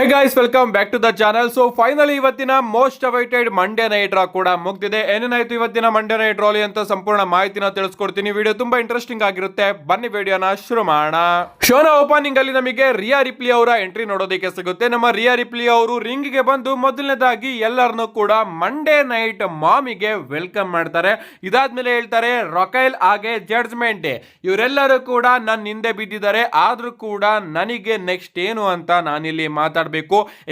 High guys, welcome back to the channel. So finally ಇವತ್ತಿನ most awaited Monday night Raw ಕೂಡ ಮುಗ್ದಿದೆ. ಏನೇನಾಯ್ತು ಇವತ್ತಿನ Monday night ಡ್ರಾಲಿ ಅಂತ ಸಂಪೂರ್ಣ ಮಾಹಿತಿನ ತಿಳಿಸ್ಕೊಡ್ತೀನಿ. ವಿಡಿಯೋ ತುಂಬಾ ಇಂಟ್ರೆಸ್ಟಿಂಗ್ ಆಗಿರುತ್ತೆ. ಬನ್ನಿ ವಿಡಿಯೋನ ಶುರು ಮಾಡೋಣ. ಶೋನ ಓಪನಿಂಗ್ ಅಲ್ಲಿ ನಮಗೆ ರಿಯಾ ರಿಪ್ಲಿ ಅವರ ಎಂಟ್ರಿ ನೋಡೋದಕ್ಕೆ ಸಿಗುತ್ತೆ. ನಮ್ಮ ರಿಯಾ ರಿಪ್ಲಿ ಅವರು ರಿಂಗ್ ಗೆ ಬಂದು ಮೊದಲನೇದಾಗಿ ಎಲ್ಲರನ್ನು ಕೂಡ ಮಂಡೇ ನೈಟ್ ಮಾಮಿಗೆ ವೆಲ್ಕಮ್ ಮಾಡ್ತಾರೆ. ಇದಾದ್ಮೇಲೆ ಹೇಳ್ತಾರೆ ರೊಕೈಲ್ ಹಾಗೆ ಜಡ್ಜ್ಮೆಂಟ್ ಡೇ ಇವರೆಲ್ಲರೂ ಕೂಡ ನನ್ನ ಹಿಂದೆ ಬಿದ್ದಿದ್ದಾರೆ, ಆದ್ರೂ ಕೂಡ ನನಗೆ ನೆಕ್ಸ್ಟ್ ಏನು ಅಂತ ನಾನಿಲ್ಲಿ ಮಾತಾಡಬೇಕು.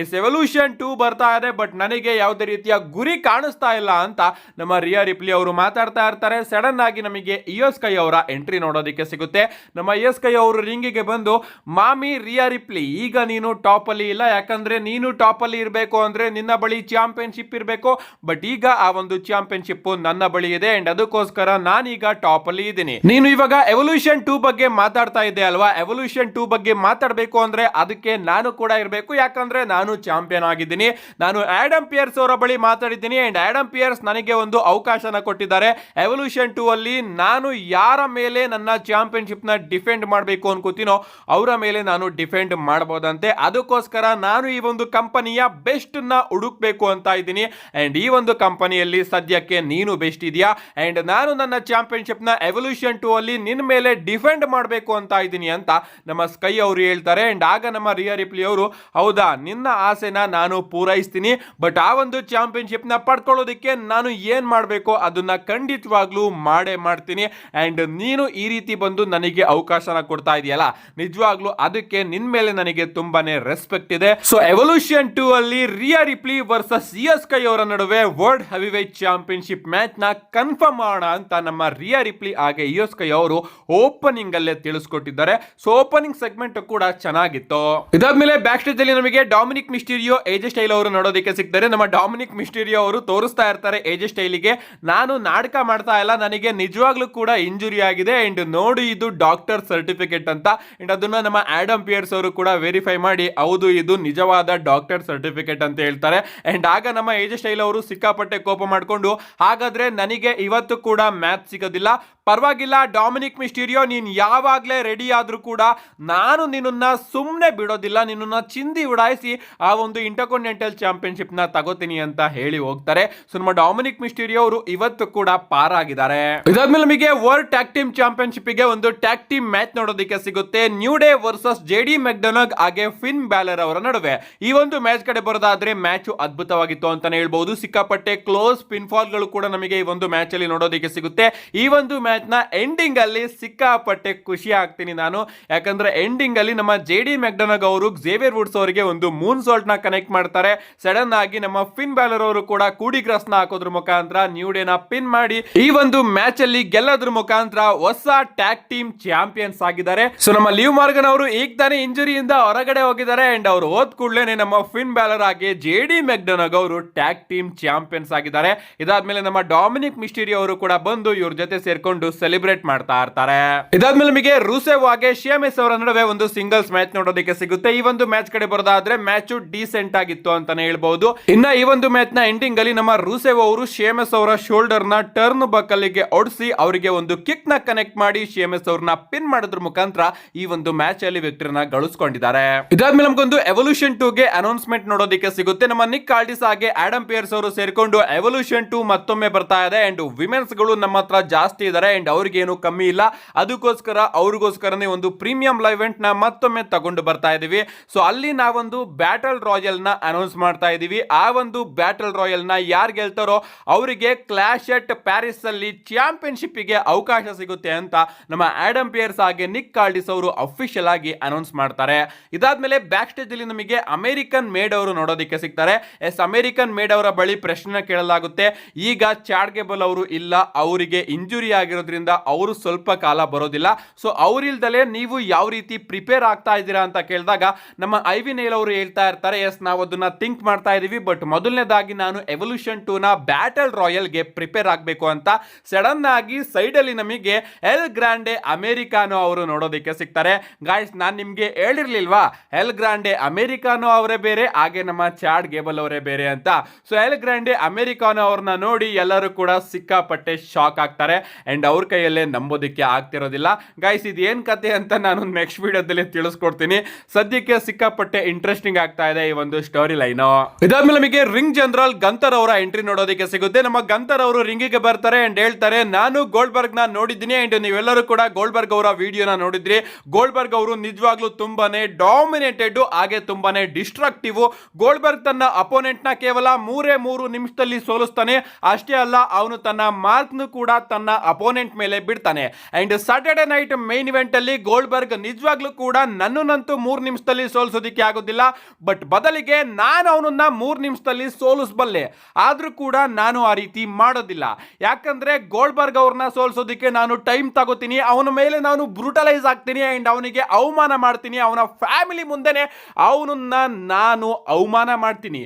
ಎಸ್ ಎವಲ್ಯೂಷನ್ 2 ಬರ್ತಾ ಇದೆ, ಬಟ್ ನನಗೆ ಯಾವುದೇ ರೀತಿಯ ಗುರಿ ಕಾಣಿಸ್ತಾ ಇಲ್ಲ ಅಂತ ನಮ್ಮ ರಿಯಾ ರಿಪ್ಲಿ ಅವರು ಮಾತಾಡ್ತಾ ಇರ್ತಾರೆ. ಸಡನ್ ಆಗಿ ನಮಗೆ ಇಯೋಸ್ಕೈ ಅವರ ಎಂಟ್ರಿ ನೋಡೋದಕ್ಕೆ ಸಿಗುತ್ತೆ. ನಮ್ಮ ಇಯೋಸ್ಕೈ ಅವರು ರಿಂಗಿಗೆ ಬಂದು, ಮಾಮಿ ರಿಯಾ ರಿಪ್ಲಿ, ಈಗ ನೀನು ಟಾಪ್ ಅಲ್ಲಿ ಇಲ್ಲ, ಯಾಕಂದ್ರೆ ನೀನು ಟಾಪ್ ಅಲ್ಲಿ ಇರಬೇಕು ಅಂದ್ರೆ ನಿನ್ನ ಬಳಿ ಚಾಂಪಿಯನ್ಶಿಪ್ ಇರಬೇಕು. ಬಟ್ ಈಗ ಆ ಒಂದು ಚಾಂಪಿಯನ್ಶಿಪ್ ನನ್ನ ಬಳಿ ಇದೆ ಅಂಡ್ ಅದಕ್ಕೋಸ್ಕರ ನಾನೀಗ ಟಾಪ್ ಅಲ್ಲಿ ಇದ್ದೀನಿ. ನೀನು ಇವಾಗ ಎವಲ್ಯೂಷನ್ 2 ಬಗ್ಗೆ ಮಾತಾಡ್ತಾ ಇದ್ದೆ ಅಲ್ವಾ? ಎವಲ್ಯೂಷನ್ 2 ಬಗ್ಗೆ ಮಾತಾಡಬೇಕು ಅಂದ್ರೆ ಅದಕ್ಕೆ ನಾನು ಕೂಡ ಇರಬೇಕು, ಯಾಕಂದ್ರೆ ನಾನು ಚಾಂಪಿಯನ್ ಆಗಿದ್ದೀನಿ. ನಾನು ಆಡಮ್ ಪಿಯರ್ಸ್ ಅವರ ಬಳಿ ಮಾತಾಡಿದ್ದೀನಿ ಅಂಡ್ ಆಡಮ್ ಪಿಯರ್ಸ್ ನನಗೆ ಒಂದು ಅವಕಾಶನ ಕೊಟ್ಟಿದ್ದಾರೆ. ಎವಲ್ಯೂಷನ್ 2 ಅಲ್ಲಿ ನಾನು ಯಾರ ಮೇಲೆ ನನ್ನ ಚಾಂಪಿಯನ್ಶಿಪ್ ನ ಡಿಫೆಂಡ್ ಮಾಡಬೇಕು ಅನ್ಕೋತೀನೋ ಅವರ ಮೇಲೆ ನಾನು ಡಿಫೆಂಡ್ ಮಾಡಬಹುದಂತೆ. ಅದಕ್ಕೋಸ್ಕರ ನಾನು ಈ ಒಂದು ಕಂಪನಿಯ ಬೆಸ್ಟ್ ನ ಹುಡುಕ್ಬೇಕು ಅಂತ ಇದ್ದೀನಿ ಅಂಡ್ ಈ ಒಂದು ಕಂಪನಿಯಲ್ಲಿ ಸದ್ಯಕ್ಕೆ ನೀನು ಬೆಸ್ಟ್ ಇದೆಯಾ ಅಂಡ್ ನಾನು ನನ್ನ ಚಾಂಪಿಯನ್ಶಿಪ್ ನ ಎವಲ್ಯೂಷನ್ 2 ಅಲ್ಲಿ ನಿನ್ನ ಮೇಲೆ ಡಿಫೆಂಡ್ ಮಾಡಬೇಕು ಅಂತ ಇದ್ದೀನಿ ಅಂತ ನಮ್ಮ ಸ್ಕೈ ಅವರು ಹೇಳ್ತಾರೆ. ಅಂಡ್ ಆಗ ನಮ್ಮ ರಿಯಾ ರಿಪ್ಲಿ ಅವರು, ಹೌದಾ, ನಿನ್ನ ಆಸೆನ ನಾನು ಪೂರೈಸ್ತೀನಿ, ಬಟ್ ಆ ಒಂದು ಚಾಂಪಿಯನ್ಶಿಪ್ ನ ಪಡ್ಕೊಳ್ಳೋದಕ್ಕೆ ನಾನು ಏನ್ ಮಾಡಬೇಕು ಅದನ್ನ ಖಂಡಿತವಾಗ್ಲೂ ಮಾಡೇ ಮಾಡ್ತೀನಿ ಅಂಡ್ ನೀನು ಈ ರೀತಿ ಬಂದು ನನಗೆ ಅವಕಾಶನ ಕೊಡ್ತಾ ಇದೆಯಲ್ಲ, ನಿಜವಾಗ್ಲೂ ಅದಕ್ಕೆ ನಿನ್ ಮೇಲೆ ನನಗೆ ತುಂಬಾನೇ ರೆಸ್ಪೆಕ್ಟ್ ಇದೆ. ಸೊ ಎವಲ್ಯೂಷನ್ 2 ಅಲ್ಲಿ ರಿಯಾ ರಿಪ್ಲಿ ವರ್ಸಸ್ ಇಯೋಸ್ಕೈ ಅವರ ನಡುವೆ ವರ್ಲ್ಡ್ ಹೆವಿವೇಟ್ ಚಾಂಪಿಯನ್ಶಿಪ್ ಮ್ಯಾಚ್ ನ ಕನ್ಫರ್ಮ್ ಮಾಡೋಣ ಅಂತ ನಮ್ಮ ರಿಯಾ ರಿಪ್ಲಿ ಹಾಗೆ ಇಯೋಸ್ಕೈ ಅವರು ಓಪನಿಂಗ್ ಅಲ್ಲೇ ತಿಳಿಸ್ಕೊಟ್ಟಿದ್ದಾರೆ. ಸೊ ಓಪನಿಂಗ್ ಸೆಗ್ಮೆಂಟ್ ಕೂಡ ಚೆನ್ನಾಗಿತ್ತು. ಇದಾದ್ಮೇಲೆ ಬ್ಯಾಕ್ ಸ್ಟೇಜ್ ಅಲ್ಲಿ ನಮಗೆ ಡಾಮಿನಿಕ್ ಮಿಸ್ಟೀರಿಯೋ ಎಜೆ ಸ್ಟೈಲ್ ಅವರು ನೋಡೋದಕ್ಕೆ ಸಿಗ್ತಾರೆ. ನಮ್ಮ ಡಾಮಿನಿಕ್ ಮಿಸ್ಟೀರಿಯೋ ಅವರು ತೋರಿಸ್ತಾ ಇರ್ತಾರೆ ಎಜೆ ಸ್ಟೈಲಿಗೆ, ನಾನು ನಾಟಕ ಮಾಡ್ತಾ ಇಲ್ಲ, ನನಗೆ ನಿಜವಾಗ್ಲೂ ಕೂಡ ಇಂಜುರಿ ಆಗಿದೆ ಅಂಡ್ ನೋಡಿ ಇದು ಡಾಕ್ಟರ್ ಸರ್ಟಿಫಿಕೇಟ್ ಅಂತ. ಅಂಡ್ ಅದನ್ನ ನಮ್ಮ ಆಡಮ್ ಪಿಯರ್ಸ್ ಅವರು ಕೂಡ ವೆರಿಫೈ ಮಾಡಿ, ಹೌದು ಇದು ನಿಜವಾದ ಡಾಕ್ಟರ್ ಸರ್ಟಿಫಿಕೇಟ್ ಅಂತ ಹೇಳ್ತಾರೆ. ಅಂಡ್ ಆಗ ನಮ್ಮ ಎಜೆ ಸ್ಟೈಲ್ ಅವರು ಸಿಕ್ಕಾಪಟ್ಟೆ ಕೋಪ ಮಾಡಿಕೊಂಡು, ಹಾಗಾದ್ರೆ ನನಗೆ ಇವತ್ತು ಕೂಡ ಮ್ಯಾಚ್ ಸಿಗೋದಿಲ್ಲ, ಪರವಾಗಿಲ್ಲ ಡಾಮಿನಿಕ್ ಮಿಸ್ಟೀರಿಯೋ, ನೀನ್ ಯಾವಾಗ್ಲೇ ರೆಡಿ ಆದ್ರೂ ಕೂಡ ನಾನು ನಿನ್ನ ಸುಮ್ಮನೆ ಬಿಡೋದಿಲ್ಲ, ನಿನ್ನ ಚಿಂದಿ ಉಡಾಯಿಸಿ ಆ ಒಂದು ಇಂಟರ್ಕಾಂಟಿನೆಂಟಲ್ ಚಾಂಪಿಯನ್ಶಿಪ್ ನ ತಗೋತೀನಿ ಅಂತ ಹೇಳಿ ಹೋಗ್ತಾರೆ. ಸೊ ನಮ್ಮ ಡಾಮಿನಿಕ್ ಮಿಸ್ಟೀರಿಯೋ ಅವರು ಇವತ್ತು ಕೂಡ ಪಾರಾಗಿದ್ದಾರೆ. ಇದಾದ್ಮೇಲೆ ನಮಗೆ ವರ್ಲ್ಡ್ ಟ್ಯಾಗ್ ಟೀಮ್ ಚಾಂಪಿಯನ್ಶಿಪ್ ಗೆ ಒಂದು ಟ್ಯಾಗ್ ಟೀಮ್ ಮ್ಯಾಚ್ ನೋಡೋದಕ್ಕೆ ಸಿಗುತ್ತೆ. ನ್ಯೂ ಡೇ ವರ್ಸಸ್ ಜೆಡಿ ಮೆಕ್ಡೊನಾಗ್ ಹಾಗೆ ಫಿನ್ ಬ್ಯಾಲರ್ ಅವರ ನಡುವೆ. ಈ ಒಂದು ಮ್ಯಾಚ್ ಕಡೆ ಬರೋದಾದ್ರೆ ಮ್ಯಾಚ್ ಅದ್ಭುತವಾಗಿತ್ತು ಅಂತಾನೆ ಹೇಳ್ಬಹುದು. ಸಿಕ್ಕಾಪಟ್ಟೆ ಕ್ಲೋಸ್ ಪಿನ್ ಫಾಲ್ ಗಳು ಕೂಡ ನಮಗೆ ಈ ಒಂದು ಮ್ಯಾಚ್ ಅಲ್ಲಿ ನೋಡೋದಕ್ಕೆ ಸಿಗುತ್ತೆ. ಈ ಒಂದು ಮ್ಯಾಚ್ ನ ಎಂಡಿಂಗ್ ಅಲ್ಲಿ ಸಿಕ್ಕಾಪಟ್ಟೆ ಖುಷಿ ಆಗ್ತೀನಿ ನಾನು, ಯಾಕಂದ್ರೆ ಎಂಡಿಂಗ್ ಅಲ್ಲಿ ನಮ್ಮ ಜೆಡಿ ಮೆಕ್ಡೊನಾಗ್ ಅವರು ಝೇವಿಯರ್ ವುಡ್ಸ್ ಅವರಿಗೆ ಒಂದು ಮೂನ್ ಸಾಲ್ಟ್ ನ ಕನೆಕ್ಟ್ ಮಾಡ್ತಾರೆ. ಸಡನ್ ಆಗಿ ನಮ್ಮ ಫಿನ್ ಬ್ಯಾಲರ್ ಅವರು ಕೂಡ ಕೂಡಿ ಕ್ರಾಸ್ ನ ಹಾಕೋದ್ರ ಮುಖಾಂತರ ನ್ಯೂ ಡೇ ನ ಪಿನ್ ಮಾಡಿ ಈ ಒಂದು ಮ್ಯಾಚ್ ಅಲ್ಲಿ ಗೆಲ್ಲೋದ್ರ ಮುಖಾಂತರ ಹೊಸ ಟ್ಯಾಗ್ ಟೀಮ್ ಚಾಂಪಿಯನ್ಸ್ ಆಗಿದ್ದಾರೆ. ಸೊ ನಮ್ಮ ಲಿವ್ ಮಾರ್ಗನ್ ಅವರು ಈಗ ತಾನೇ ಇಂಜುರಿಯಿಂದ ಹೊರಗಡೆ ಹೋಗಿದ್ದಾರೆ ಅಂಡ್ ಅವರು ಹೋದ್ ಕೂಡಲೇ ನಮ್ಮ ಫಿನ್ ಬ್ಯಾಲರ್ ಆಗಿ ಜೆಡಿ ಮೆಕ್ಡೊನಾಗ್ ಅವರು ಟ್ಯಾಗ್ ಟೀಮ್ ಚಾಂಪಿಯನ್ಸ್ ಆಗಿದ್ದಾರೆ. ಇದಾದ್ಮೇಲೆ ನಮ್ಮ ಡಾಮಿನಿಕ್ ಮಿಸ್ಟೀರಿಯೋ ಅವರು ಕೂಡ ಬಂದು ಇವ್ರ ಜೊತೆ ಸೇರ್ಕೊಂಡು ಸೆಲೆಬ್ರೇಟ್ ಮಾಡ್ತಾ ಇರ್ತಾರೆ. ಇದಾದ್ಮೇಲೆ ನಮಗೆ ರೂಸೆವ್ ಹಾಗೆ ಶಿಯಾಮೆಸ್ ಅವರ ನಡುವೆ ಒಂದು ಸಿಂಗಲ್ಸ್ ಮ್ಯಾಚ್ ನೋಡೋದಕ್ಕೆ ಸಿಗುತ್ತೆ. ಈ ಒಂದು ಮ್ಯಾಚ್ ಕಡೆ ಬರೋದಾದ್ರೆ ಮ್ಯಾಚ್ ಡೀಸೆಂಟ್ ಆಗಿತ್ತು ಅಂತಾನೆ ಹೇಳ್ಬಹುದು. ಇನ್ನ ಈ ಒಂದು ಮ್ಯಾಚ್ ನ ಎಂಡಿಂಗ್ ಅಲ್ಲಿ ನಮ್ಮ ರೂಸೆವ್ ಅವರು ಶಿಯಾಮೆಸ್ ಅವರ ಶೋಲ್ಡರ್ ನ ಟರ್ನ್ ಬಕಲ್ಲಿಗೆ ಓಡಿಸಿ ಅವರಿಗೆ ಒಂದು ಕಿಕ್ ನ ಕನೆಕ್ಟ್ ಮಾಡಿ ಶಿಯಾಮೆಸ್ ಅವ್ರನ್ನ ಪಿನ್ ಮಾಡೋದ್ರ ಮುಖಾಂತರ ಈ ಒಂದು ಮ್ಯಾಚ್ ಅಲ್ಲಿ ವಿಕ್ಟರಿನ ಗಳಿಸ್ಕೊಂಡಿದ್ದಾರೆ. ಇದಾದ್ಮೇಲೆ ನಮಗೊಂದು ಎವಲ್ಯೂಷನ್ 2 ಗೆ ಅನೌನ್ಸ್ಮೆಂಟ್ ನೋಡೋದಕ್ಕೆ ಸಿಗುತ್ತೆ. ನಮ್ಮ ನಿಕ್ ಆಲ್ಡಿಸ್ ಹಾಗೆ ಆಡಮ್ ಪಿಯರ್ಸ್ ಅವರು ಸೇರ್ಕೊಂಡು ಎವಲ್ಯೂಷನ್ 2 ಮತ್ತೊಮ್ಮೆ ಬರ್ತಾ ಇದೆ ಅಂಡ್ ವಿಮೆನ್ಸ್ ಗಳು ನಮ್ಮ ಹತ್ರ ಜಾಸ್ತಿ ಇದ್ದಾರೆ ಅಂಡ್ ಅವ್ರಿಗೆ ಏನು ಕಮ್ಮಿ ಇಲ್ಲ, ಅದಕ್ಕೋಸ್ಕರ ಅವ್ರಿಗೋಸ್ಕರನೇ ಒಂದು ಪ್ರೀಮಿಯಂ ಲೈವ್ ಇವೆಂಟ್ ನ ಮತ್ತೊಮ್ಮೆ ತಗೊಂಡು ಬರ್ತಾ ಇದೀವಿ. ಸೊ ಅಲ್ಲಿ ನಾವೊಂದು ಬ್ಯಾಟಲ್ ರಾಯಲ್ ನ ಅನೌನ್ಸ್ ಮಾಡ್ತಾ ಇದೀವಿ. ಆ ಒಂದು ಬ್ಯಾಟಲ್ ರಾಯಲ್ ನ ಯಾರು ಗೆಲ್ತಾರೋ ಅವರಿಗೆ ಕ್ಲಾಶ್ ಎಟ್ ಪ್ಯಾರಿಸ್ ಅಲ್ಲಿ ಚಾಂಪಿಯನ್ಶಿಪ್ ಗೆ ಅವಕಾಶ ಸಿಗುತ್ತೆ ಅಂತ ನಮ್ಮ ಆಡಮ್ ಪಿಯರ್ಸ್ ಹಾಗೆ ನಿಕ್ ಆಲ್ಡಿಸ್ ಅವರು ಅಫಿಷಿಯಲ್ ಆಗಿ ಅನೌನ್ಸ್ ಮಾಡ್ತಾರೆ. ಇದಾದ್ಮೇಲೆ ಬ್ಯಾಕ್ ಸ್ಟೇಜ್ ಅಲ್ಲಿ ನಮಗೆ ಅಮೆರಿಕನ್ ಮೇಡ್ ಅವರು ನೋಡೋದಕ್ಕೆ ಸಿಗ್ತಾರೆ. ಎಸ್, ಅಮೆರಿಕನ್ ಮೇಡ್ ಅವರ ಬಳಿ ಪ್ರಶ್ನೆ ಕೇಳಲಾಗುತ್ತೆ, ಈಗ ಚಾಡ್ ಗೇಬಲ್ ಅವರು ಇಲ್ಲ, ಅವರಿಗೆ ಇಂಜುರಿ ಆಗಿರೋದ್ರಿಂದ ಅವರು ಸ್ವಲ್ಪ ಕಾಲ ಬರೋದಿಲ್ಲ, ಸೊ ಅವರಿಲ್ದಲೇ ನೀವು ಯಾವ ರೀತಿ ಪ್ರಿಪೇರ್ ಆಗ್ತಾ ಇದ್ದೀರಾ ಅಂತ ಕೇಳಿದಾಗ ನಮ್ಮ ಐವಿ ನೇಲ್ ಅವರು ಹೇಳ್ತಾ ಇರ್ತಾರೆ, ಎಸ್ ನಾವು ಅದನ್ನ ಥಿಂಕ್ ಮಾಡ್ತಾ ಇದೀವಿ, ಬಟ್ ಮೊದಲನೇದಾಗಿ ನಾನು ಎವಲ್ಯೂಷನ್ 2 ನ ಬ್ಯಾಟಲ್ ರಾಯಲ್ ಗೆ ಪ್ರಿಪೇರ್ ಆಗಬೇಕು ಅಂತ. ಸಡನ್ ಆಗಿ ಸೈಡ್ ಅಲ್ಲಿ ನಮಗೆ ಎಲ್ ಗ್ರಾಂಡೆ ಅಮೆರಿಕಾನೋ ಅವರು ನೋಡೋದಕ್ಕೆ ಸಿಗ್ತಾರೆ. ಗಾಯ್ಸ್, ನಾನು ನಿಮ್ಗೆ ಹೇಳಿರ್ಲಿಲ್ವಾ ಎಲ್ ಗ್ರಾಂಡೆ ಅಮೆರಿಕಾನೋ ಅವರೇ ಬೇರೆ ಹಾಗೆ ನಮ್ಮ ಚಾಡ್ ಗೇಬಲ್ ಅವರೇ ಬೇರೆ ಅಂತ. ಸೊ ಎಲ್ ಗ್ರಾಂಡೆ ಅಮೆರಿಕಾನೋ ಅವ್ರನ್ನ ನೋಡಿ ಎಲ್ಲರೂ ಕೂಡ ಸಿಕ್ಕಾಪಟ್ಟೆ ಶಾಕ್ ಆಗ್ತಾರೆ ಅಂಡ್ ಅವ್ರ ಕೈಯಲ್ಲೇ ನಂಬೋದಕ್ಕೆ ಆಗ್ತಿರೋದಿಲ್ಲ. ಗೈಸ್, ಇದು ಏನ್ ಕತೆ ಅಂತ ನಾನು ನೆಕ್ಸ್ಟ್ ವಿಡಿಯೋದಲ್ಲಿ ತಿಳಿಸ್ಕೊಡ್ತೀನಿ. ಸದ್ಯಕ್ಕೆ ಸಿಕ್ಕಾಪಟ್ಟೆ ಇಂಟ್ರೆಸ್ಟಿಂಗ್ ಆಗ್ತಾ ಇದೆ ಈ ಒಂದು ಸ್ಟೋರಿ ಲೈನ್. ಇದಾದ್ಮೇಲೆ ನಮಗೆ ರಿಂಗ್ ಜನರಲ್ ಗಂತರ್ ಅವರ ಎಂಟ್ರಿ ನೋಡೋದಕ್ಕೆ ಸಿಗುತ್ತೆ. ನಮ್ಮ ಗಂತರ್ ಅವರು ರಿಂಗಿಗೆ ಬರ್ತಾರೆ ಅಂಡ್ ಹೇಳ್ತಾರೆ, ನಾನು ಗೋಲ್ಡ್ಬರ್ಗ್ ನ ನೋಡಿದ್ದೀನಿ ಅಂಡ್ ನೀವೆಲ್ಲರೂ ಕೂಡ ಗೋಲ್ಡ್ಬರ್ಗ್ ಅವರ ವಿಡಿಯೋನ ನೋಡಿದ್ರಿ. ಗೋಲ್ಡ್ಬರ್ಗ್ ಅವರು ನಿಜವಾಗ್ಲೂ ತುಂಬಾನೇ ಡಾಮಿನೇಟೆಡ್ ಹಾಗೆ ತುಂಬಾನೇ ಡಿಸ್ಟ್ರಕ್ಟಿವ್. ಗೋಲ್ಡ್ಬರ್ಗ್ ತನ್ನ ಅಪೋನೆಂಟ್ ನ ಕೇವಲ 3 ನಿಮಿಷದಲ್ಲಿ ಸೋಲಿಸ್ತಾನೆ. ಅಷ್ಟೇ ಅಲ್ಲ, ಅವನು ತನ್ನ ಮಾರ್ಕ್ ಕೂಡ ತನ್ನ ಅಪೋನೆಂಟ್ ಮೇಲೆ ಬಿಡ್ತಾನೆ. And Saturday night main event ಅಲ್ಲಿ ಗೋಲ್ಡ್ಬರ್ಗ್ ನಿಜವಾಗ್ಲೂ ಕೂಡ ನನ್ನನ್ನಂತೂ 3 ನಿಮಿಷದಲ್ಲಿ ಸೋಲಿಸೋದಿಕ್ಕೆ ಆಗೋದಿಲ್ಲ. ಬಟ್ ಬದಲಿಗೆ ನಾನು ಅವನನ್ನ 3 ನಿಮಿಷದಲ್ಲಿ ಸೋಲಿಸಬಲ್ಲೆ. ಆದ್ರೂ ಕೂಡ ನಾನು ಆ ರೀತಿ ಮಾಡೋದಿಲ್ಲ. ಯಾಕಂದ್ರೆ ಗೋಲ್ಡ್ಬರ್ಗ್ ಅವ್ರನ್ನ ಸೋಲಿಸೋದಿಕ್ಕೆ ನಾನು ಟೈಮ್ ತಗೋತೀನಿ, ಅವನ ಮೇಲೆ ನಾನು ಬ್ರೂಟಲೈಸ್ ಆಗ್ತೀನಿ ಅಂಡ್ ಅವನಿಗೆ ಅವಮಾನ ಮಾಡ್ತೀನಿ. ಅವನ ಫ್ಯಾಮಿಲಿ ಮುಂದೆನೆ ಅವನನ್ನ ನಾನು ಅವಮಾನ ಮಾಡ್ತೀನಿ.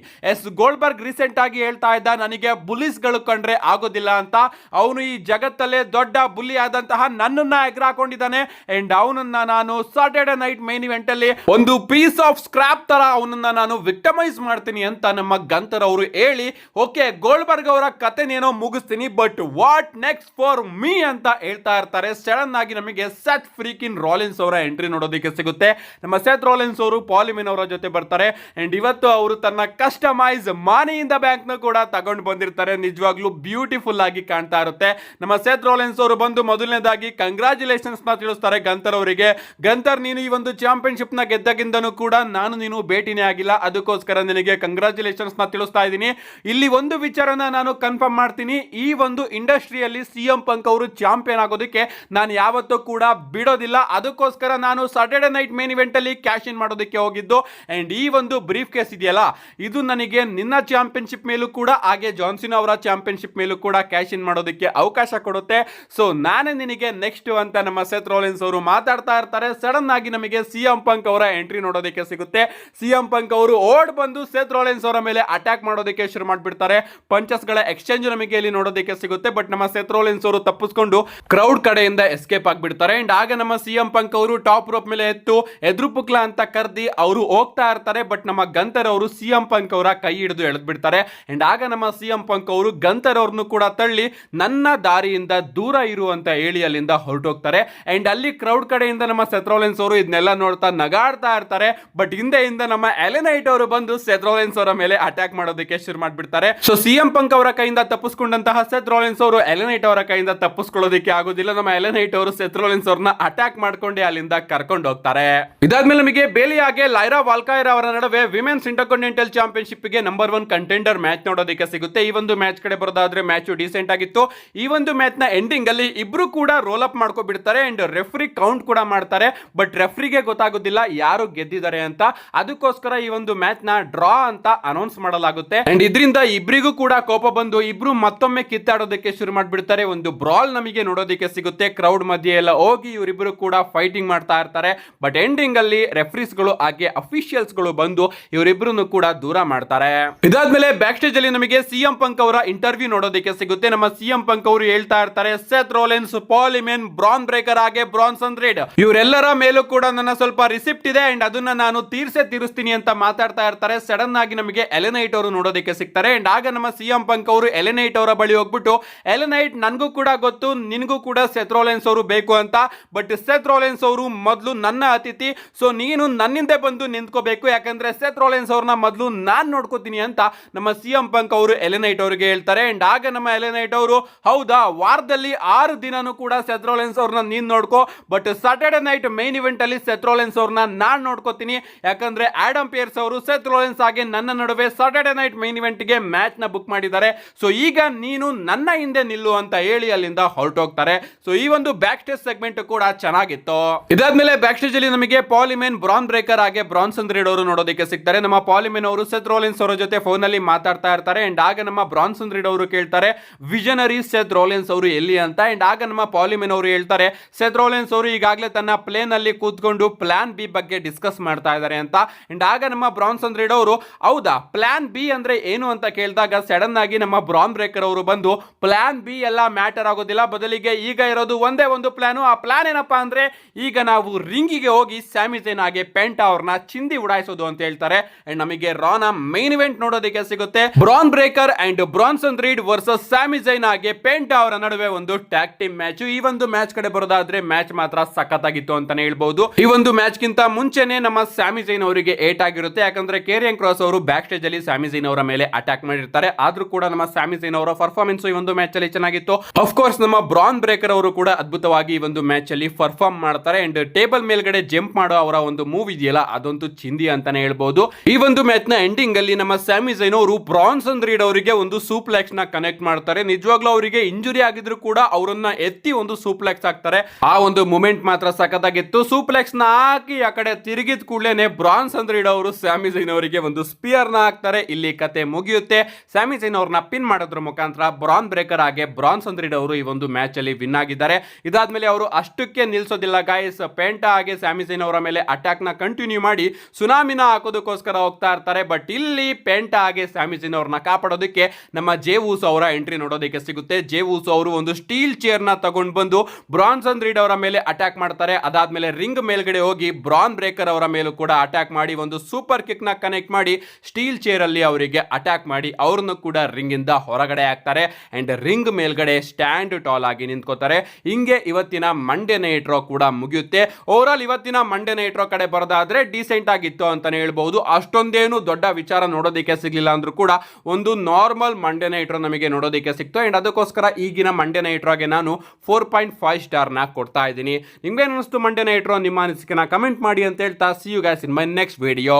ಗೋಲ್ಡ್ಬರ್ಗ್ ರೀಸೆಂಟ್ ಆಗಿ ಹೇಳ್ತಾ ಇದ್ದ, ನನಗೆ ಬುಲಿಸ್ಗಳು ಕಂಡ್ರೆ ಆಗೋದಿಲ್ಲ ಅಂತ. ಅವನು ಈ ಜಗತ್ತಲ್ಲೇ ದೊಡ್ಡ ಬುಲಿ ಆದಂತಹ ನನ್ನನ್ನ ಎಗರಾಕೊಂಡಿದ್ದಾನೆ ಅಂಡ್ ಅವನನ್ನ ನಾನು ಸಾಟರ್ಡೆ ನೈಟ್ ಮೈನ್ ಇವೆಂಟ್ ಅಲ್ಲಿ ಒಂದು ಪೀಸ್ ಆಫ್ ಸ್ಕ್ರಾಪ್ ತರ ಅವನನ್ನ ನಾನು ವಿಕ್ಟಮೈಸ್ ಮಾಡ್ತೀನಿ ಅಂತ ನಮ್ಮ ಗಂತರ್ ಅವರು ಹೇಳಿ, ಓಕೆ ಗೋಲ್ಡ್ಬರ್ಗ್ ಅವರ ಕಥೆನೇನೋ ಮುಗಿಸ್ತೀನಿ, but what next for me ಅಂತ ಹೇಳ್ತಾ ಇರ್ತಾರೆ. ಸಡನ್ ಆಗಿ ನಮಗೆ ಸೆತ್ ಫ್ರೀಕಿನ್ ರಾಲಿನ್ಸ್ ಅವರ ಎಂಟ್ರಿ ನೋಡೋದಕ್ಕೆ ಸಿಗುತ್ತೆ. ನಮ್ಮ ಸೆತ್ ರಾಲಿನ್ಸ್ ಅವರು ಪಾಲಿಮಿನ್ ಅವರ ಜೊತೆ ಬರ್ತಾರೆ ಅಂಡ್ ಇವತ್ತು ಅವರು ತನ್ನ customise money in the bank ನ ಕೂಡ ತಗೊಂಡು ಬಂದಿರ್ತಾರೆ. ನಿಜವಾಗ್ಲೂ ಬ್ಯೂಟಿಫುಲ್ ಆಗಿ ಕಾಣ್ತಾ ಇರುತ್ತೆ. ನಮ್ಮ ಸೆತ್ ರಾಲಿನ್ಸ್ ಅವರು ಬಂದು ಮೊದಲನೇದಾಗಿ ಕಂಗ್ರಾಚುಲೇಷನ್ಸ್ ನ ತಿಳಿಸ್ತಾರೆ ಗಂತರ್ ಅವರಿಗೆ. ಗಂತರ್, ನೀನು ಈ ಒಂದು ಚಾಂಪಿಯನ್ಶಿಪ್ ನ ಗೆದ್ದಾಗಿಂದನೂ ಕೂಡ ನೀನು ಭೇಟಿನೇ ಆಗಿಲ್ಲ, ಅದಕ್ಕೋಸ್ಕರ ನಿನಗೆ ಕಂಗ್ರಾಚುಲೇಷನ್ಸ್ ನ ತಿಳಿಸ್ತಾ ಇದ್ದೀನಿ. ಇಲ್ಲಿ ಒಂದು ವಿಚಾರನ ನಾನು ಕನ್ಫರ್ಮ್ ಮಾಡ್ತೀನಿ, ಈ ಒಂದು ಇಂಡಸ್ಟ್ರಿಯಲ್ಲಿ ಸಿಎಂ ಪಂಕ್ ಅವರು ಚಾಂಪಿಯನ್ ಆಗೋದಕ್ಕೆ ನಾನು ಯಾವತ್ತೂ ಕೂಡ ಬಿಡೋದಿಲ್ಲ. ಅದಕ್ಕೋಸ್ಕರ ನಾನು ಸಾಟರ್ಡೆ ನೈಟ್ ಮೇನ್ ಇವೆಂಟ್ ಅಲ್ಲಿ ಕ್ಯಾಶ್ ಇನ್ ಮಾಡೋದಕ್ಕೆ ಹೋಗಿದ್ದು ಅಂಡ್ ಈ ಒಂದು ಬ್ರೀಫ್ ಕೇಸ್ ಇದೆಯಲ್ಲ, ಇದು ನನಗೆ ನಿನ್ನ ಚಾಂಪಿಯನ್ಶಿಪ್ ಮೇಲೂ ಕೂಡ ಹಾಗೆ ಜಾನ್ಸಿನ್ ಅವರ ಚಾಂಪಿಯನ್ಶಿಪ್ ಮೇಲೂ ಕೂಡ ಕ್ಯಾಶ್ ಇನ್ ಮಾಡೋದಕ್ಕೆ ಅವಕಾಶ ಕೊಡುತ್ತೆ. ಸೊ ನಾನೇ ನಿನಗೆ ನೆಕ್ಸ್ಟ್ ಅಂತ ನಮ್ಮ ಸೆತ್ ರಾಲಿನ್ಸ್ ಅವರು ಮಾತಾಡ್ತಾ ಇರ್ತಾರೆ. ಸಡನ್ ಆಗಿ ನಮಗೆ ಸಿಎಂ ಪಂಕ್ ಅವರ ಎಂಟ್ರಿ ನೋಡೋದಕ್ಕೆ ಸಿಗುತ್ತೆ. ಸಿಎಂ ಪಂಕ್ ಅವರು ಓಡ್ ಬಂದು ಸೆತ್ ರಾಲಿನ್ಸ್ ಅವರ ಮೇಲೆ ಅಟ್ಯಾಕ್ ಮಾಡೋದಕ್ಕೆ ಶುರು ಮಾಡಿಬಿಡ್ತಾರೆ. ಪಂಚಸ್ ಗಳ ಎಕ್ಸ್ಚೇಂಜ್ ನಮಗೆ ಇಲ್ಲಿ ನೋಡೋದಕ್ಕೆ ಸಿಗುತ್ತೆ. ಬಟ್ ನಮ್ಮ ಸೆತ್ ರಾಲಿನ್ಸ್ ಅವರು ತಪ್ಪಿಸ್ಕೊಂಡು ಕ್ರೌಡ್ ಕಡೆಯಿಂದ ಎಸ್ಕೇಪ್ ಆಗ್ಬಿಡ್ತಾರೆ ಅಂಡ್ ಆಗ ನಮ್ಮ ಸಿಎಂ ಪಂಕ್ ಅವರು ಟಾಪ್ ರೋಪ್ ಮೇಲೆ ಎತ್ತು ಎದುರು ಪುಕ್ಲ ಅಂತ ಕರ್ದಿ ಅವರು ಹೋಗ್ತಾ ಇರ್ತಾರೆ. ಬಟ್ ನಮ್ಮ ಗಂತರ್ ಅವರು ಸಿಎಂ ಪಂಕ್ ಅವರ ಕೈ ಹಿಡಿದು ಎಳೆದು ಬಿಡ್ತಾರೆ ಅಂಡ್ ಆಗ ನಮ್ಮ ಸಿಎಂ ಪಂಕ್ ಅವರು ಗಂತರ್ ಅವ್ರನ್ನು ಕೂಡ ತಳ್ಳಿ ನನ್ನ ದಾರಿಯಿಂದ ದೂರ ಇರು ಅಂತ ಹೇಳಿ ಅಲ್ಲಿಂದ ಹೊರಟೋಗ್ತಾರೆ. ಅಂಡ್ ಅಲ್ಲಿ ಕ್ರೌಡ್ ಕಡೆಯಿಂದ ನಮ್ಮ ಸೆತ್ ರಾಲಿನ್ಸ್ ಅವರು ಇದನ್ನೆಲ್ಲ ನೋಡ್ತಾ ನಗಾಡ್ತಾ ಇರ್ತಾರೆ. ಬಟ್ ಹಿಂದೆಯಿಂದ ನಮ್ಮ ಎಲೆನೈಟ್ ಅವರು ಬಂದು ಸೆತ್ ರಾಲಿನ್ಸ್ ಅವರ ಮೇಲೆ ಅಟ್ಯಾಕ್ ಮಾಡೋದಕ್ಕೆ ಶುರು ಮಾಡ್ಬಿಡ್ತಾರೆ. ಸೊ ಸಿಎಂ ಪಂಕ್ ಅವರ ಕೈಯಿಂದ ತಪ್ಪಿಸ್ಕೊಂಡಂತಹ ಸೆತ್ ರಾಲಿನ್ಸ್ ಅವರು ಎಲೆನೈಟ್ ಅವರ ಕೈಯಿಂದ ತಪ್ಪಿಸ್ಕೊಳ್ಳೋದಕ್ಕೆ ಆಗೋದಿಲ್ಲ. ನಮ್ಮ ಎಲೆನೈಟ್ ಅವರು ಸೆತ್ ರಾಲಿನ್ಸ್ ಅವ್ರನ್ನ ಅಟ್ಯಾಕ್ ಮಾಡ್ಕೊಂಡು ಅಲ್ಲಿಂದ ಕರ್ಕೊಂಡು ಹೋಗ್ತಾರೆ. ಇದಾದ್ಮೇಲೆ ನಮಗೆ ಬೇಲಿಯಾಗೆ ಲೈರಾ ವಾಲ್ಕೈರ್ ಅವರ ನಡುವೆ ವಿಮೆನ್ಸ್ ಇಂಟರ್ಕಾಂಟಿನೆಂಟಲ್ ಚಾಂಪಿಯನ್ಶಿಪ್ ಗೆ ನಂಬರ್ 1 ಕಂಟೆಂಡರ್ ಮ್ಯಾಚ್ ನೋಡೋದಕ್ಕೆ ಸಿಗುತ್ತೆ. ಈ ಒಂದು ಮ್ಯಾಚ್ ಕಡೆ ಬರೋದಾದ್ರೆ ಮ್ಯಾಚ್ ಡಿಸೆಂಟ್ ಆಗಿತ್ತು. ಈ ಒಂದು ಮ್ಯಾಚ್ ನ ಎಂಡಿಂಗ್ ಅಲ್ಲಿ ಇಬ್ರು ಕೂಡ ರೋಲ್ ಅಪ್ ಮಾಡ್ಕೊಬಿಡ್ತಾರೆ ಅಂಡ್ ರೆಫ್ರಿ ಕೌಂಟ್ ಕೂಡ ಮಾಡ್ತಾರೆ. ಬಟ್ ರೆಫ್ರಿಗೆ ಗೊತ್ತಾಗೋದಿಲ್ಲ ಯಾರು ಗೆದ್ದಿದ್ದಾರೆ ಅಂತ. ಅದಕ್ಕೋಸ್ಕರ ಈ ಒಂದು ಮ್ಯಾಚ್ ನ ಡ್ರಾ ಅಂತ ಅನೌನ್ಸ್ ಮಾಡಲಾಗುತ್ತೆ ಅಂಡ್ ಇದರಿಂದ ಇಬ್ರಿಗೂ ಕೂಡ ಕೋಪ ಬಂದು ಇಬ್ರು ಮತ್ತೊಮ್ಮೆ ಕಿತ್ತಾಡೋದಕ್ಕೆ ಶುರು ಮಾಡ್ಬಿಡ್ತಾರೆ. ಒಂದು ಬ್ರಾಲ್ ನಮಗೆ ನೋಡೋದಕ್ಕೆ ಸಿಗುತ್ತೆ. ಕ್ರೌಡ್ ಮಧ್ಯೆ ಎಲ್ಲ ಹೋಗಿ ಇವರಿಬ್ರು ಕೂಡ ಫೈಟಿಂಗ್ ಮಾಡ್ತಾ ಇರ್ತಾರೆ. ಬಟ್ ಎಂಡಿಂಗ್ ಅಲ್ಲಿ ರೆಫ್ರೀಸ್ ಗಳು ಹಾಗೆ ಅಫಿಷಿಯಲ್ಸ್ ಗಳು ಬಂದು ಇವರಿಬ್ರು ಕೂಡ ದೂರ ಮಾಡ್ತಾರೆ. ಇದಾದ್ಮೇಲೆ ಬ್ಯಾಕ್ ಸ್ಟೇಜ್ ಅಲ್ಲಿ ನಮಗೆ ಸಿಎಂ ಪಂಕ್ ಅವರ ಇಂಟರ್ವ್ಯೂ ನೋಡೋದಕ್ಕೆ ಸಿಗುತ್ತೆ. ನಮ್ಮ ಸಿಎಂ ಪಂಕ್ ಅವರು ಹೇಳ್ತಾ ಇರ್ತಾರೆ, ಸೆತ್ ರಾಲಿನ್ಸ್, ಪಾಲಿಮೆನ್, ಬ್ರಾನ್ ಬ್ರೇಕರ್ ಹಾಗೆ ಬ್ರಾನ್ಸನ್ ರೀಡ್ ಇವರೆಲ್ಲರ ಮೇಲೂ ಕೂಡ ನನ್ನ ಸ್ವಲ್ಪ ರಿಸಿಪ್ಟ್ ಇದೆ ಅಂಡ್ ಅದನ್ನ ನಾನು ತೀರಿಸ್ತೀನಿ ಅಂತ ಮಾತಾಡ್ತಾ ಇರ್ತಾರೆ. ಸಡನ್ ಆಗಿ ನಮಗೆ ಎಲೆನೈಟ್ ಅವರು ನೋಡೋದಕ್ಕೆ ಸಿಗ್ತಾರೆ ಅಂಡ್ ಆಗ ನಮ್ಮ ಸಿಎಂ ಪಂಕ್ ಅವರು ಎಲೆನೈಟ್ ಅವರ ಬಳಿ ಹೋಗ್ಬಿಟ್ಟು, ಎಲೆನೈಟ್ ನನ್ಗೂ ಕೂಡ ಗೊತ್ತು ನಿನ್ಗೂ ಕೂಡ ಸೆತ್ ರಾಲಿನ್ಸ್ ಅವರು ಬೇಕು ಅಂತ, ಬಟ್ ಸೆತ್ ರಾಲಿನ್ಸ್ ಅವರು ಮೊದಲು ನನ್ನ ಅತಿಥಿ, ಸೊ ನೀನು ನನ್ನಿಂದ ಬಂದು ನಿಂತ್ಕೋಬೇಕು, ಯಾಕಂದ್ರೆ ಸೆತ್ ರಾಲಿನ್ಸ್ ಅವ್ರನ್ನ ಮೊದಲು ನಾನ್ ನೋಡ್ಕೋತೀನಿ ಅಂತ ನಮ್ಮ ಸಿಎಂ ಪಂಕ್ ಅವರು ಎಲೆನೈಟ್ ಅವರಿಗೆ ಹೇಳ್ತಾರೆ. ಅಂಡ್ ಆಗ ನಮ್ಮ ಎಲೆನೈಟ್ ಅವರು, ಹೌದಾ, ವಾರದಲ್ಲಿ 6 ದಿನನೂ ಕೂಡ ಸೆತ್ ರಾಲಿನ್ಸ್ ಅವ್ರನ್ನ ನೀನ್ ನೋಡ್ಕೋ, but Saturday night main event ಅಲ್ಲಿ ಸೆತ್ ರಾಲಿನ್ಸ್ ಅವ್ರನ್ನ ನಾನ್ ನೋಡ್ಕೋತೀನಿ, ಯಾಕಂದ್ರೆ ಆಡಮ್ ಪೇರ್ಸ್ ಅವರು ಸೆತ್ ರಾಲಿನ್ಸ್ ಹಾಗೆ ನನ್ನ ನಡುವೆ ಸಾಟರ್ಡೆ ನೈಟ್ ಮೈನ್ ಇವೆಂಟ್ ಗೆ ಮ್ಯಾಚ್ ನ ಬುಕ್ ಮಾಡಿದ್ದಾರೆ. ಸೊ ಈಗ ನೀನು ನನ್ನ ಹಿಂದೆ ನಿಲ್ಲು ಅಂತ ಹೇಳಿ ಅಲ್ಲಿಂದ ಹೊರಟೋಗ್ತಾರೆ. ಸೊ ಈ ಒಂದು ಬ್ಯಾಕ್ ಸ್ಟೇಜ್ ಸೆಗ್ಮೆಂಟ್ ಕೂಡ ಚೆನ್ನಾಗಿತ್ತು. ಇದಾದ್ಮೇಲೆ ಬ್ಯಾಕ್ ಸ್ಟೇಜ್ ಅಲ್ಲಿ ನಮಗೆ ಪಾಲಿಮೆನ್, ಬ್ರಾನ್ ಬ್ರೇಕರ್ ಹಾಗೆ ಬ್ರಾನ್ಸನ್ ರೀಡ್ ಅವರು ನೋಡೋದಕ್ಕೆ ಸಿಗ್ತಾರೆ. ನಮ್ಮ ಪಾಲಿಮೆನ್ ಅವರು ಸೆತ್ ರಾಲಿನ್ಸ್ ಅವರ ಜೊತೆ ಫೋನ್ ಅಲ್ಲಿ ಮಾತಾಡ್ತಾ ಇರ್ತಾರೆ ಅಂಡ್ ಆಗ ನಮ್ಮ ಬ್ರಾನ್ಸನ್ ರೀಡ್ ಅವರು ಕೇಳ್ತಾರೆ, ವಿಷನರಿ ಸೆತ್ ರಾಲಿನ್ಸ್ ಅವರು ಎಲ್ಲಿ ಅಂತ. ಅಂಡ್ ಆಗ ನಮ್ಮ ಪಾಲಿಮೆನ್ ಅವರು ಹೇಳ್ತಾರೆ, ಸೆತ್ ರಾಲಿನ್ಸ್ ಅವರು ಈಗಾಗಲೇ ತನ್ನ ಪ್ಲೇನ್ ಅಲ್ಲಿ ಕೂತ್ಕೊಂಡು ಪ್ಲಾನ್ ಬಿ ಬಗ್ಗೆ ಡಿಸ್ಕಸ್ ಮಾಡ್ತಾ ಇದ್ದಾರೆ ಅಂತ. ಅಂಡ್ ಆಗ ನಮ್ಮ ಬ್ರಾನ್ಸನ್ ರೀಡ್ ಅವರು, ಹೌದಾ, ಪ್ಲಾನ್ ಬಿ ಅಂದ್ರೆ ಏನು ಅಂತ ಕೇಳಿದಾಗ ಸಡನ್ ಆಗಿ ನಮ್ಮ ಬ್ರಾನ್ ಬ್ರೇಕರ್ ಅವರು ಬಂದು, ಪ್ಲಾನ್ ಬಿ ಎಲ್ಲ ಮ್ಯಾಟರ್ ಆಗೋದಿಲ್ಲ, ಬದಲಿಗೆ ಈಗ ಇರೋದು ಒಂದೇ ಒಂದು ಪ್ಲಾನ್. ಆ ಪ್ಲಾನ್ ಏನಪ್ಪಾ ಅಂದ್ರೆ ಈಗ ನಾವು ರಿಂಗಿಗೆ ಹೋಗಿ ಸ್ಯಾಮಿ ಝೈನ್ ಹಾಗೆ ಪೆಂಟಾ ಅವ್ರನ್ನ ಚಿಂದಿ ಉಡಾಯಿಸೋದು ಅಂತ ಹೇಳ್ತಾರೆ. ಅಂಡ್ ನಮಗೆ ರಾನ ಮೈನ್ ಇವೆಂಟ್ ನೋಡೋದಕ್ಕೆ ಸಿಗುತ್ತೆ. Bron Breakker and Bronson Reed versus Sami Zayn ಹಾಗೆ ಪೆಂಟಾ ಅವರ ನಡುವೆ ಒಂದು ಟ್ಯಾಗ್ ಟೀಮ್ ಮ್ಯಾಚ್. ಈ ಒಂದು ಮ್ಯಾಚ್ ಕಡೆ ಬರೋದಾದ್ರೆ ಮ್ಯಾಚ್ ಮಾತ್ರ ಸಖತ್ತಾಗಿತ್ತು ಅಂತಾನೆ ಹೇಳ್ಬಹುದು. ಈ ಒಂದು ಮ್ಯಾಚ್ ಗಿಂತ ಮುಂಚೆನೆ ನಮ್ಮ ಸ್ಯಾಮಿ ಝೈನ್ ಜೈನ್ ಅವರಿಗೆ ಏಟ್ ಆಗಿರುತ್ತೆ. ಯಾಕಂದ್ರೆ ಕೇರಿಯನ್ ಕ್ರಾಸ್ ಅವರು ಬ್ಯಾಕ್ ಸ್ಟೇಜ್ ಅಲ್ಲಿ ಸ್ಯಾಮಿ ಜೈನ್ ಅವರ ಮೇಲೆ ಅಟ್ಯಾಕ್ ಮಾಡಿರ್ತಾರೆ. ಆದ್ರೂ ಕೂಡ ನಮ್ಮ ಸ್ಯಾಮಿ ಜೈನ್ ಅವರ ಪರ್ಫಾರ್ಮೆನ್ಸ್ ಈ ಒಂದು ಮ್ಯಾಚ್ ಅಲ್ಲಿ ಚೆನ್ನಾಗಿತ್ತು. ಆಫ್ ಕೋರ್ಸ್ ನಮ್ಮ ಬ್ರಾನ್ ಬ್ರೇಕರ್ ಅವರು ಕೂಡ ಅದ್ಭುತವಾಗಿ ಈ ಒಂದು ಮ್ಯಾಚ್ ಅಲ್ಲಿ ಪರ್ಫಾರ್ಮ್ ಮಾಡ್ತಾರೆ. ಅಂಡ್ ಟೇಬಲ್ ಮೇಲ್ಗಡೆ ಜಂಪ್ ಮಾಡೋ ಅವರ ಒಂದು ಮೂವ್ ಇದೆಯಲ್ಲ, ಅದಂತೂ ಚಿಂದಿ ಅಂತಾನೆ ಹೇಳ್ಬಹುದು. ಈ ಒಂದು ಮ್ಯಾಚ್ ನ ಎಂಡಿಂಗ್ ಅಲ್ಲಿ ನಮ್ಮ ಸ್ಯಾಮಿ ಜೈನ್ ಅವರು ಬ್ರಾನ್ಸನ್ ರೀಡ್ ಅವರಿಗೆ ಒಂದು ಸೂಪ್ಲೆಕ್ಸ್ ನ ಕನೆಕ್ಟ್ ಮಾಡ್ತಾರೆ. ನಿಜವಾಗ್ಲೂ ಅವರಿಗೆ ಇಂಜುರಿ ಆಗಿದ್ರು ಕೂಡ ಅವರನ್ನ ಎತ್ತಿ ಒಂದು ಸೂಪ್ಲೆಕ್ಸ್ ಹಾಕ್ತಾರೆ. ಆ ಒಂದು ಮೂಮೆಂಟ್ ಮಾತ್ರ ಸಖತ್ತಾಗಿತ್ತು. ಸೂಪ್ಲೆಕ್ಸ್ ನ ಹಾಕಿ ಆ ಕಡೆ ತಿರುಗಿದ ಕೂಡಲೇ ಬ್ರಾನ್ಸನ್ ರೀಡ್ ಅವರು ಸ್ಯಾಮಿ ಜೈನ್ ಅವರಿಗೆ ಒಂದು ಸ್ಪಿಯರ್ ನ ಹಾಕ್ತಾರೆ. ಇಲ್ಲಿ ಕತೆ ಮುಗಿಯುತ್ತೆ. ಸ್ಯಾಮಿ ಜೈನ್ ಅವ್ರನ್ನ ಪಿನ್ ಮಾಡೋದ್ರ ಮುಖಾಂತರ ಬ್ರಾನ್ ಬ್ರೇಕರ್ ಹಾಗೆ ಬ್ರಾನ್ಸನ್ ರೀಡ್ ಅವರು ಈ ಒಂದು ಮ್ಯಾಚ್ ಅಲ್ಲಿ ವಿನ್ ಆಗಿದ್ದಾರೆ. ಇದಾದ್ಮೇಲೆ ಅವರು ಅಷ್ಟಕ್ಕೆ ನಿಲ್ಸೋದಿಲ್ಲ ಗಾಯ್ಸ್. ಪೆಂಟಾ ಹಾಗೆ ಸ್ಯಾಮಿ ಜೈನ್ ಅವರ ಮೇಲೆ ಅಟ್ಯಾಕ್ ನ ಕಂಟಿನ್ಯೂ ಮಾಡಿ ಸುನಾಮಿನ ಹಾಕೋದಕ್ಕೋಸ್ಕರ ಹೋಗ್ತಾ ಇರ್ತಾರೆ. ಬಟ್ ಇಲ್ಲಿ ಪೆಂಟಾ ಹಾಗೆ ಸ್ಯಾಮಿ ಜೈನ್ ಅವ್ರನ್ನ ಕಾಪಾಡೋದಕ್ಕೆ ನಮ್ಮ ಜೇ ಊಸೋ ಅವರ ಎಂಟ್ರಿ ನೋಡೋದಕ್ಕೆ ಸಿಗುತ್ತೆ. ಜೇ ಊಸೋ ಅವರು ಒಂದು ಸ್ಟೀಲ್ ಚೇರ್ ನ ತಗೊಂಡು ಬಂದು ಬ್ರಾನ್ಸನ್ ರೀಡ್ ಅವರ ಮೇಲೆ ಅಟ್ಯಾಕ್ ಮಾಡ್ತಾರೆ. ಅದಾದ್ಮೇಲೆ ರಿಂಗ್ ಮೇಲ್ಗಡೆ ಹೋಗಿ ಬ್ರಾನ್ ಬ್ರೇಕರ್ ಅವರ ಮೇಲೂ ಕೂಡ ಅಟ್ಯಾಕ್ ಮಾಡಿ ಒಂದು ಸೂಪರ್ ಕಿಕ್ ನ ಕನೆಕ್ಟ್ ಮಾಡಿ ಸ್ಟೀಲ್ ಚೇರ್ ಅಲ್ಲಿ ಅವರಿಗೆ ಅಟ್ಯಾಕ್ ಮಾಡಿ ಅವ್ರನ್ನು ಕೂಡ ರಿಂಗ್ ಇಂದ ಹೊರಗಡೆ ಹಾಕ್ತಾರೆ. ಅಂಡ್ ರಿಂಗ್ ಮೇಲ್ಗಡೆ ಸ್ಟ್ಯಾಂಡ್ ಟಾಲ್ ಆಗಿ ನಿಂತ್ಕೋತಾರೆ. ಹಿಂಗೆ ಇವತ್ತಿನ ಮಂಡೇ ನೈಟ್ ರಾ ಕೂಡ ಮುಗಿಯುತ್ತೆ. ಓವರ್ ಆಲ್ ಇವತ್ತಿನ ಮಂಡೇ ನೈಟ್ ರಾ ಕಡೆ ಬರೋದಾದ್ರೆ ಡೀಸೆಂಟ್ ಆಗಿತ್ತು ಅಂತಾನೆ ಹೇಳ್ಬಹುದು. ಅಷ್ಟೊಂದೇನು ದೊಡ್ಡ ವಿಚಾರ ನೋಡೋದಕ್ಕೆ ಸಿಗ್ಲಿಲ್ಲ ಅಂದ್ರೂ ಕೂಡ ಒಂದು ನಾರ್ಮಲ್ ಮಂಡೇ ನೈಟ್ ರಾ ನಮಗೆ ನೋಡೋದಕ್ಕೆ ಸಿಕ್ತು. ಅಂಡ್ ಅದಕ್ಕೋಸ್ಕರ ಈಗಿನ ಮಂಡೇ ನೈಟ್ ರಾಗೆ ನಾನು 4.5 ಸ್ಟಾರ್ ನ ಕೊಡ್ತಾ ಇದ್ದೀನಿ. ನಿಮ್ಗೆ ಅನಿಸ್ತು ಮಂಡೇ ನೈಟ್ ರಾ? ನಿಮ್ಮ ಅನಿಸಿಕೆನ ಕಮೆಂಟ್ ಮಾಡಿ ಅಂತ ಹೇಳ್ತಾ see you guys in my next video.